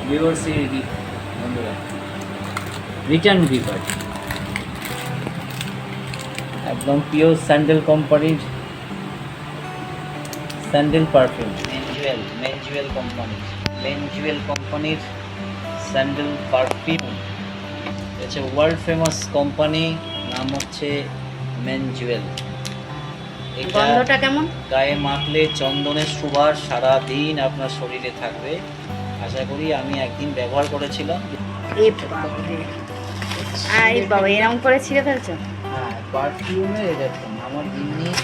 Viewers বন্ধুরা, return ভিভার একদম pure sandal কোম্পানির স্যান্ডেল পারফিউম, মেনজুয়েল কোম্পানির স্যান্ডেল পারফিউম। হচ্ছে ওয়ার্ল্ড ফেমাস কোম্পানি, নাম হচ্ছে মেনজুয়েল। গন্ধটা কেমন? গায়ে মাখলে চন্দনের সুবাস সারা দিন আপনার শরীরে থাকবে। আশা করি, আমি একদিন ব্যবহার করেছিলাম। এই বাবা এরকম করে ছিঁড়ে ফেলছো? হ্যাঁ, পারফিউমে এরকম আমার জিনিস।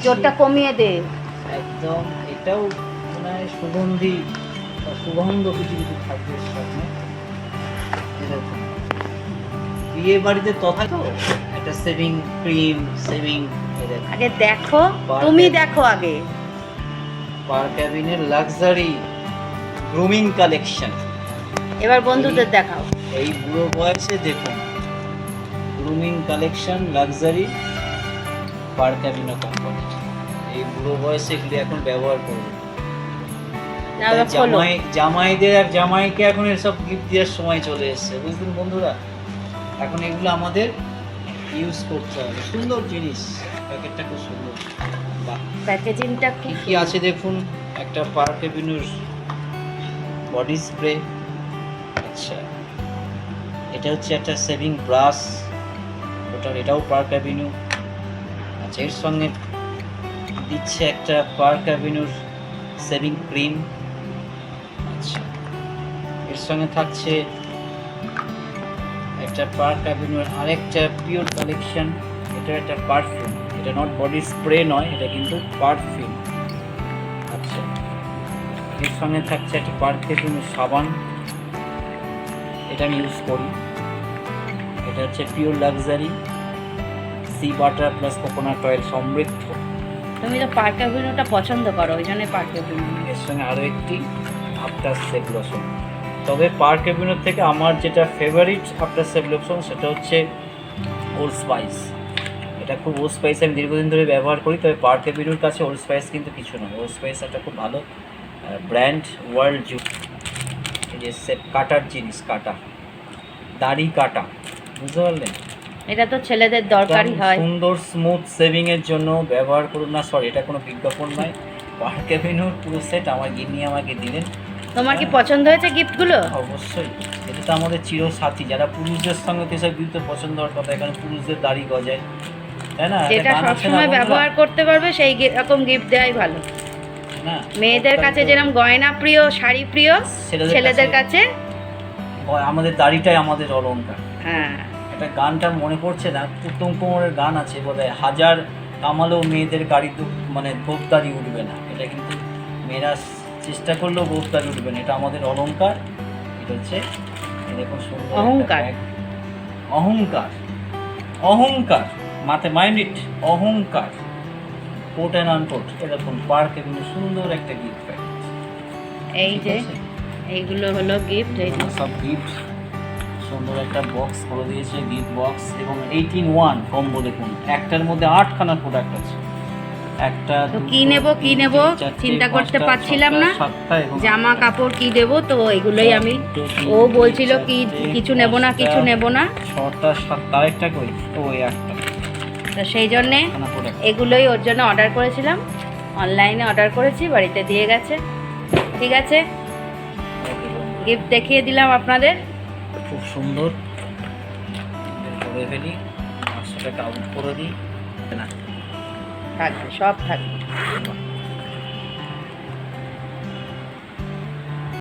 জোরটা কমিয়ে দে একদম। এটাও মনে হয় সুগন্ধি বা সুগন্ধ কিছু কিছু থাকবে সামনে এরকম। বিয়ে বাড়িতে তথা তো একটা সেভিং ক্রিম, সেভিং আগে দেখো, তুমি দেখো আগে। পার ক্যাবিনের লাক্সারি গ্রুমিং কালেকশন। এবার বন্ধুদের দেখাও। এই বুড়ো বয়সে দেখুন গ্রুমিং কালেকশন লাক্সারি পার ক্যাবিনো কোম্পানি। এই বুড়ো বয়সে এগুলি এখন ব্যবহার করবে। জামাইদের আর জামাইকে এখন এসব গিফট দেওয়ার সময় চলে এসছে, বুঝলেন বন্ধুরা। এখন এগুলো আমাদের ইউজ করতে হবে। সুন্দর জিনিস, প্যাকেটটা খুব সুন্দর। প্যাকেজিংটা কি আছে দেখুন। একটা পার ক্যাবিনোর বডি স্প্রে। আচ্ছা, এটা হচ্ছে একটা সেভিং ব্রাশ, এটাও পার ক্যাবিনো। আচ্ছা, এর সঙ্গে দিচ্ছে একটা পার ক্যাবিনোর সেভিং ক্রিম। আচ্ছা, এর সঙ্গে থাকছে একটা পার ক্যাবিনোর আরেকটা পিওর কালেকশন। এটা একটা পারফিউম, এটা নট বডি স্প্রে নয়, এটা কিন্তু পারফিউম। আচ্ছা, এর সঙ্গে থাকছে একটা পার ক্যাবিনোর সাবান, এটা আমি ইউজ করি। এটা হচ্ছে pure luxury shea butter plus coconut oil সমৃদ্ধ। তুমি তো পার ক্যাবিনোটা পছন্দ করো, ওই জন্য পার ক্যাবিনো। এর সঙ্গে আরও একটি আফটার সেভ লোশন। তবে পার ক্যাবিনোর থেকে আমার যেটা ফেভারিট আফটার সেভ লোশন সেটা হচ্ছে ওল্ড স্পাইস। এটা খুব ওল্ড স্পাইস আমি দীর্ঘদিন ধরে ব্যবহার করি। তবে পার ক্যাবিনোর কাছে ওল্ড স্পাইস কিন্তু কিছু নয়। ওল্ড স্পাইস একটা খুব ভালো ব্র্যান্ড, ওয়ার্ল্ড জু। এই যে সেভ কাটার জিনিস, কাটা, দাড়ি কাটা, বুঝতে পারলেন? এটা তো ছেলেদের দরকারই হয়। সুন্দর স্মুথ সেভিং এর জন্য ব্যবহার করুন। না সরি, এটা কোনো বিজ্ঞাপন নয়। পার ক্যাবিনোর পুরো সেট আমার গিন্নি আমাকে দিলেন। তোমার কি পছন্দ হয়েছে গিফটগুলো? অবশ্যই, এটা তো আমাদের চিরসাথী। যারা পুরুষদের সঙ্গে তো এসব গিফট পছন্দ হওয়ার কথা। এখানে পুরুষদের দাড়ি গজায়, তাই না? যেটা সবসময় ব্যবহার করতে পারবে সেই রকম গিফট দেওয়াই ভালো। না, মেয়েদের কাছে যেরকম গয়না প্রিয়, শাড়ি প্রিয়, ছেলেদের কাছে আমাদের দাড়িটাই আমাদের অলংকার। হ্যাঁ, একটা গানটা মনে পড়ছে না, উত্তম কুমারের গান আছে বোধহয়, হাজার কামালেও মেয়েদের গাড়ি মানে গোপদারি উঠবে না। এটা কিন্তু মেয়েরা চেষ্টা করলেও গোপদারি উঠবে না। এটা আমাদের অলংকার। এটা হচ্ছে এরকম সুন্দর অহংকার। অহংকার, অহংকার, মাথায় মাইন্ড ইট, অহংকার। কোট অ্যান্ড আনকোট এরকম পার ক্যাবিনো সুন্দর একটা গিফট প্যাকেট। এই যে এইগুলো হলো গিফট। এই সব গিফট সুন্দর একটা বক্স করে দিয়েছে, গিফট বক্স। এবং 18-1 কম্বো দেখুন, একটার মধ্যে 8খানা প্রোডাক্ট আছে। একটা তো কি নেব চিন্তা করতে পারছিলাম না, জামা কাপড় কি দেব। তো এগুলোই আমি, ও বলছিল কি কিছু নেব না, কিছু নেব না। 6টা 7টা, আরেকটা কই, ওই একটা। তো সেই জন্যে এগুলোই ওর জন্য অর্ডার করেছিলাম। অনলাইনে অর্ডার করেছি, বাড়িতে দিয়ে গেছে। ঠিক আছে, গিফট দেখিয়ে দিলাম আপনাদের। খুব সুন্দর করে ফেলি, 500 টাকা আউট করে দিই না, থাকবে, সব থাকবে।